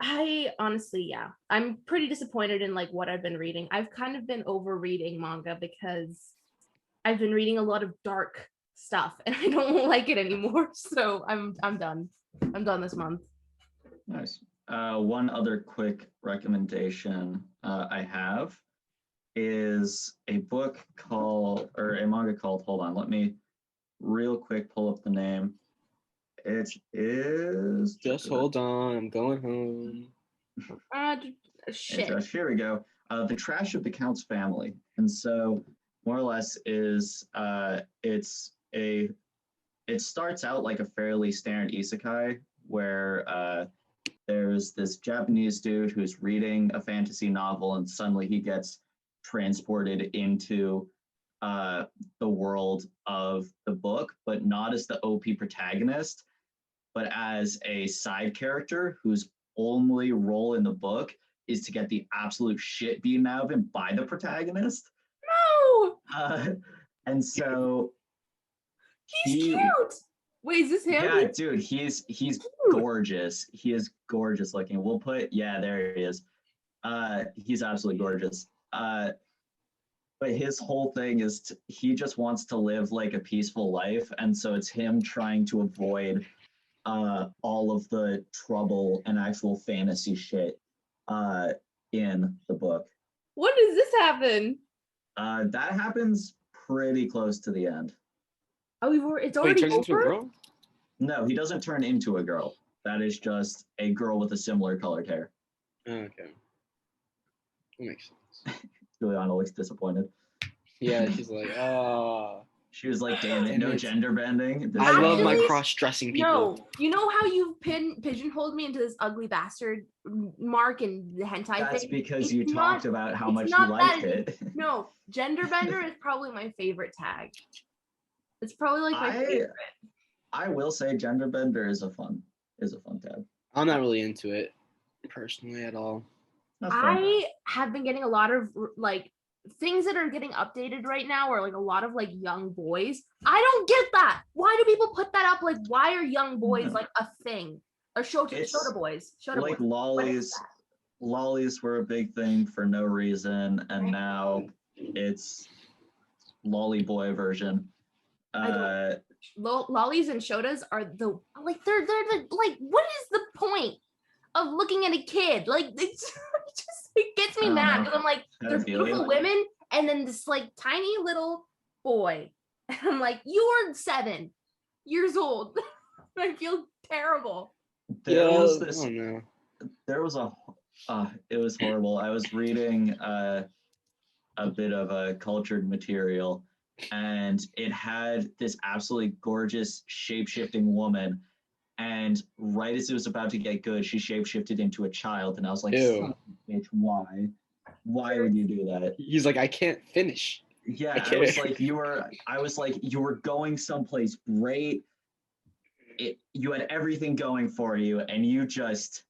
I honestly, I'm pretty disappointed in like what I've been reading. I've kind of been over reading manga because I've been reading a lot of dark stuff and I don't like it anymore. So I'm done. I'm done this month. Nice. One other quick recommendation I have is a book called, or a manga called, hold on, let me real quick pull up the name. It is. Just hold on, I'm going home. Shit. Hey, Josh, here we go. The Trash of the Count's Family, and so more or less is it starts out like a fairly standard isekai where there's this Japanese dude who's reading a fantasy novel, and suddenly he gets transported into the world of the book, but not as the OP protagonist, but as a side character whose only role in the book is to get the absolute shit beaten out of him by the protagonist. No! And so He's He- cute. Wait, is this him? Yeah, dude, he's gorgeous. He is gorgeous looking. We'll put there he is. He's absolutely gorgeous. But his whole thing is he just wants to live like a peaceful life, and so it's him trying to avoid all of the trouble and actual fantasy shit in the book. When does this happen? That happens pretty close to the end. Oh, it's Wait, already turns into a over? girl? No, he doesn't turn into a girl. That is just a girl with a similar colored hair. Oh, okay. That makes sense. Juliana looks disappointed. Yeah, she's like, oh. She was like, damn it, no Damn it. gender bending. This I love my Actually, cross-dressing people. No, you know how you pigeonholed me into this ugly bastard mark and the hentai That's thing? because It's you not- talked about how it's much you not liked that- it. No, gender bender is probably my favorite tag. It's probably like my favorite. I will say gender bender is a fun tab. I'm not really into it personally at all. That's fun. I have been getting a lot of like things that are getting updated right now are like a lot of like young boys. I don't get that. Why do people put that up? Like, why are young boys like a thing? Or shota boys. Shota Like boys. What is that? lollies were a big thing for no reason, and now it's lolly boy version. Lollies and shotas are the like they're the like what is the point of looking at a kid? Like it gets me I don't mad know. because I'm like they're beautiful women and then this like tiny little boy. And I'm like, you are 7 years old. I feel terrible. There Yeah, was this. I don't know. There was it was horrible. I was reading a bit of a cultured material, and it had this absolutely gorgeous shape-shifting woman, and right as it was about to get good, she shape-shifted into a child, and I was like, Ew. son of a bitch, why would you do that? He's like, I can't finish. Yeah, Okay. I was like you were going someplace great. You had everything going for you, and you just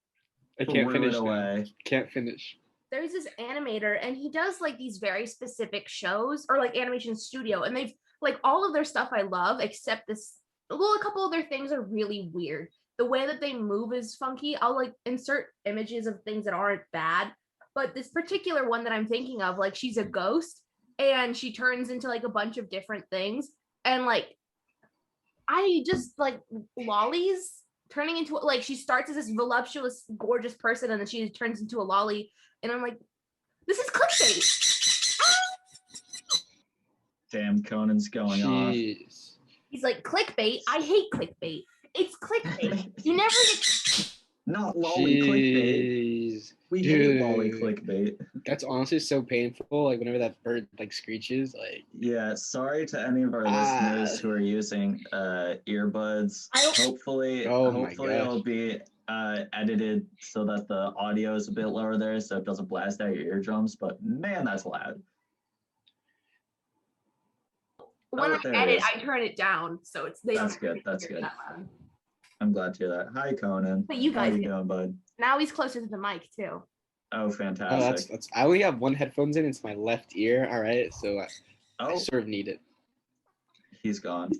I can't threw finish it now. away. Can't finish. There's this animator and he does like these very specific shows or like animation studio, and they've like all of their stuff I love except this. Well, a couple of their things are really weird. The way that they move is funky. I'll like insert images of things that aren't bad, but this particular one that I'm thinking of, like she's a ghost and she turns into like a bunch of different things, and like I just like lollies turning into like she starts as this voluptuous, gorgeous person, and then she turns into a lolly, and I'm like, this is clickbait. Damn, Conan's going off. Jeez. He's like, clickbait. I hate clickbait. It's clickbait. You never get. Not lolly clickbait. Jeez. We hate lolly Dude. clickbait. That's honestly so painful. Like whenever that bird like screeches, like Yeah, sorry to any of our listeners who are using earbuds. I don't- Hopefully, Oh my hopefully gosh. it'll be edited so that the audio is a bit lower there, so it doesn't blast out your eardrums. But man, that's loud. When Oh, there I it edit, is. I turn it down, so it's they That's don't good. That's hear good. that loud. I'm glad to hear that. Hi, Conan. But you How guys you get- doing, bud? Now he's closer to the mic too. Oh, oh, fantastic. that's. I only have one headphones in. It's my left ear. All right, so I Oh, sort of need it. he's gone.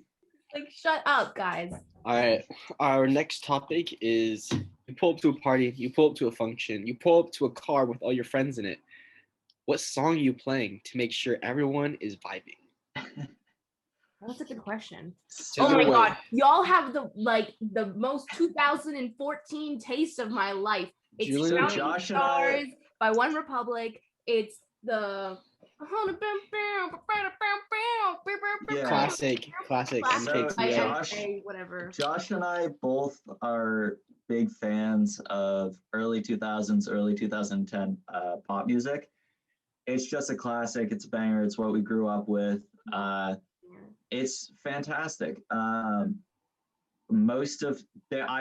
Like, shut up, guys. All right, our next topic is you pull up to a party, you pull up to a function, you pull up to a car with all your friends in it. What song are you playing to make sure everyone is vibing? That's a good question. So, Oh my Wait. god, y'all have the most 2014 taste of my life. It's Julian? Shouting Josh and I- Stars by One Republic. It's the Yeah. Classic Classic by MKTO. Josh- MK, whatever. Josh and I both are big fans of early 2000s, early 2010 pop music. It's just a classic. It's a banger. It's what we grew up with. It's fantastic. I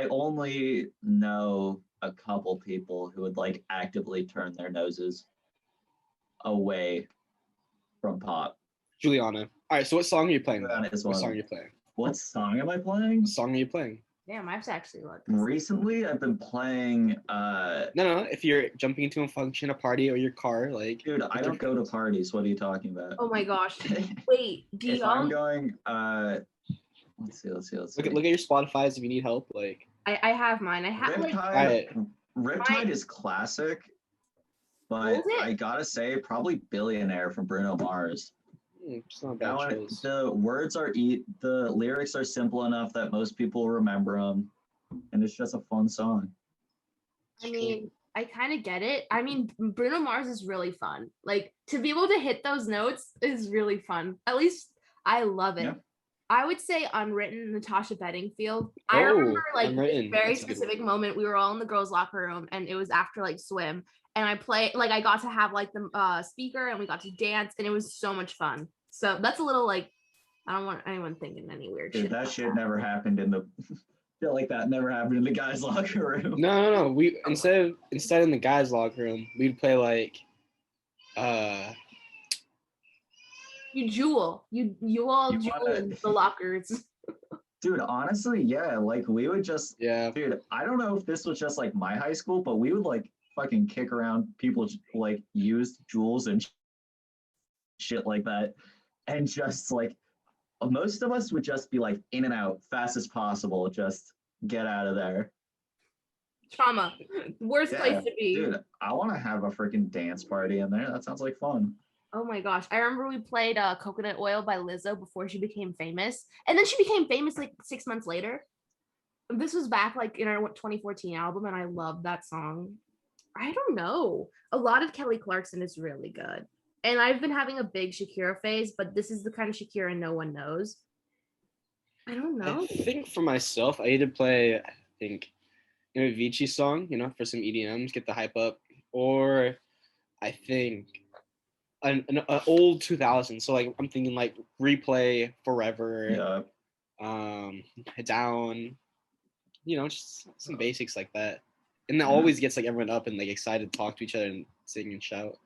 only know a couple people who would like actively turn their noses away from pop. Juliana. All right, so what song are you playing? Juliana is What one. song are you playing? What song am I playing? What song are you playing? Damn, I have to actually look. Recently, I've been playing. No. If you're jumping into a function, a party, or your car, like. Dude, I don't go to parties. What are you talking about? Oh my gosh. Wait, do If I'm y'all going, Let's see. Look at your Spotify's if you need help. Like I have mine. I have like Riptide is classic, but What was it? I gotta say, probably Billionaire from Bruno Mars. it's not a That bad one, choice. the the lyrics are simple enough that most people remember them, and it's just a fun song. I mean, I kind of get it. I mean, Bruno Mars is really fun. Like to be able to hit those notes is really fun. At least I love it. Yeah. I would say Unwritten, Natasha Bedingfield. I remember like this Unwritten. very That's a good specific moment. We were all in the girls' locker room, and it was after like swim, and I got to have like the speaker, and we got to dance, and it was so much fun. So that's a little like, I don't want anyone thinking any weird Dude, shit. that about shit never happened in the. Feel like that never happened in the guys' locker room. No. We instead in the guys' locker room, we'd play like You all You jewel wanna- in the lockers. Dude, honestly, yeah, like we would just. yeah. Dude, I don't know if this was just like my high school, but we would like fucking kick around people's like used jewels and shit like that, and just like most of us would just be like in and out fast as possible, just get out of there. Trauma. Worst Yeah, place to be. Dude, I want to have a freaking dance party in there. That sounds like fun. Oh my gosh. I remember we played Coconut Oil by Lizzo before she became famous. And then she became famous like 6 months later. This was back like in our 2014 album, and I love that song. I don't know. A lot of Kelly Clarkson is really good. And I've been having a big Shakira phase, but this is the kind of Shakira no one knows. I don't know. I think for myself, I either play an Avicii song, for some EDMs, get the hype up, or I think an old 2000s. So like I'm thinking like Replay, Forever, Down, just some basics like that. And that always gets like everyone up and like excited to talk to each other and sing and shout.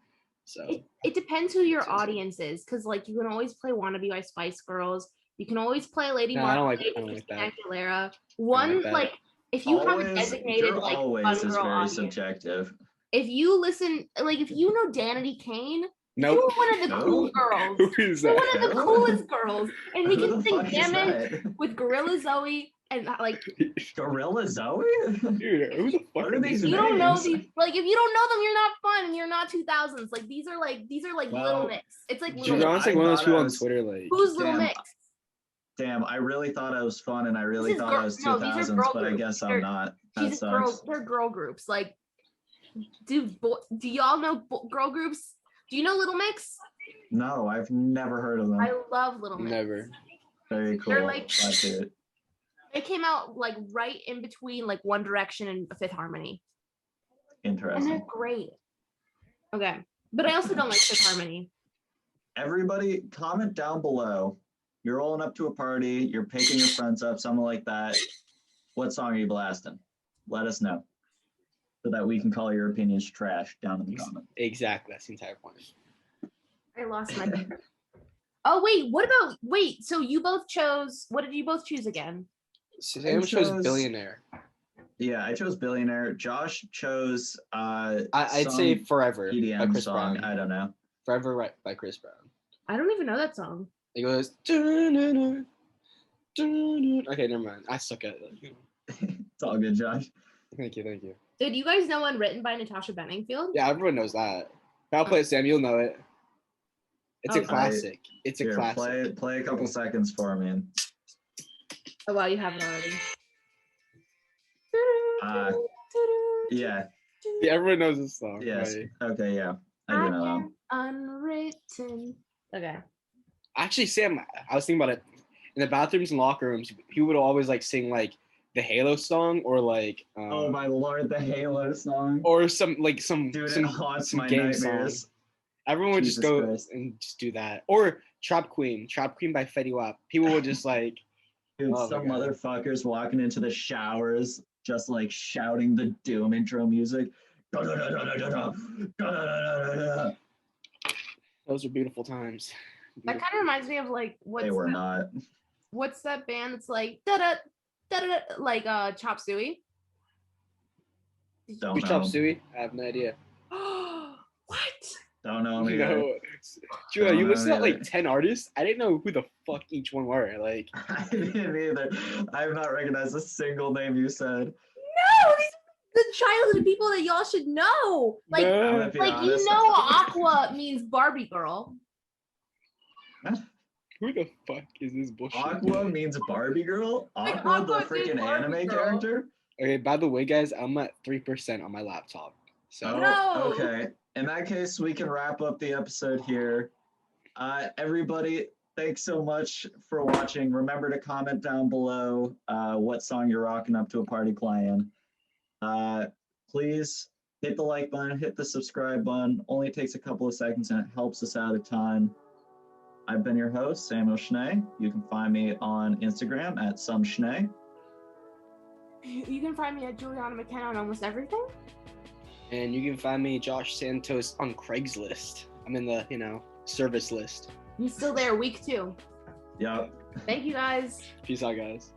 So it depends who your audience is, because like you can always play Wanna Be My Spice Girls. You can always play Lady Marmalade, I don't like that. Aguilera. One that. like if you have a designated like always fun is girl very audience. subjective. If you listen, like if you know Danity Kane, Nope. you're one of the cool No. girls. Who is You're that? one of the coolest girls, and we Who can the sing fuck is Damage that? with Gorilla Zoe and like Gorilla Zoe? Dude, who the fuck What are these you don't know names? these. Like if you don't know them, you're not fun, and you're not 2000s. Like these are like Well, Little Mix. It's like dude, Little Mix. John's like I one of those thought people I on was- Twitter, like Who's Little Damn. Mix? Damn, I really thought I was fun and I really This is thought girl- I was no, these are 2000s, girl but I groups. guess They're- I'm not. That Jesus, girl, sucks. they're girl groups. Like, dude, do y'all know girl groups? Do you know Little Mix? No, I've never heard of them. I love Little Mix. never. Very cool. They're like- Glad to hear it. They came out like right in between like One Direction and Fifth Harmony, and they're Interesting. great. Okay, but I also don't like Fifth Harmony. Everybody, comment down below. You're rolling up to a party, you're picking your friends up, something like that. What song are you blasting? Let us know so that we can call your opinions trash down in the comments. Exactly. That's the entire point. I lost my. Oh wait, so you both chose. What did you both choose again? Sam chose chose- Billionaire. Yeah, I chose Billionaire. Josh chose I'd some say Forever by EDM Chris song. Brown. I don't know. Forever right by Chris Brown. I don't even know that song. It goes. "Dun-dun-dun, dun-dun." Okay, never mind. I suck at it. It's all good, Josh. Thank you. Did you guys know Unwritten by Natasha Bedingfield? Yeah, everyone knows that. If I'll play it, Sam, you'll know it. It's a Okay. classic. It's a Here, classic. play a couple seconds for me. Oh wow, you have it already. Yeah. Yeah, everyone knows this song. Yes. Right? Okay. Yeah. I do know that. Unwritten. Okay. Actually, Sam, I was thinking about it. In the bathrooms and locker rooms, he would always like sing like the Halo song or like Oh my lord, the Halo song. or some Dude, some, it haunts some my game nightmares. song. Everyone would Jesus just go Christ. and just do that. Or Trap Queen by Fetty Wap. People would just like Dude, Oh my some God. motherfuckers walking into the showers, just like shouting the Doom intro music. those are beautiful times. That kind of reminds me of like They were not. what's that band that's like da da da da like Chop Suey? Don't Who's Chop know. Suey? I have no idea. What? Don't know me. either. No. Julia, you No, listed out neither. like 10 artists. I didn't know who the fuck each one were. Like, I didn't either. I have not recognized a single name you said. No, these are the childhood people that y'all should know. Like, I'm no. gonna be like honest. you know, Aqua means Barbie girl. Who the fuck is this bullshit? Aqua means Barbie girl. Like, Aqua, the Aqua means freaking Barbie anime girl. character. Okay, by the way, guys, I'm at 3% on my laptop. So Oh, No. okay. In that case, we can wrap up the episode here. Everybody, thanks so much for watching. Remember to comment down below what song you're rocking up to a party playing. Please hit the like button, hit the subscribe button. Only takes a couple of seconds and it helps us out a ton. I've been your host, Samuel Schnee. You can find me on Instagram at someschnee. You can find me at Juliana McKenna on almost everything. and you can find me Josh Santos on Craigslist. I'm in the, service list. He's still there, week 2. Yep. Thank you guys. Peace out, guys.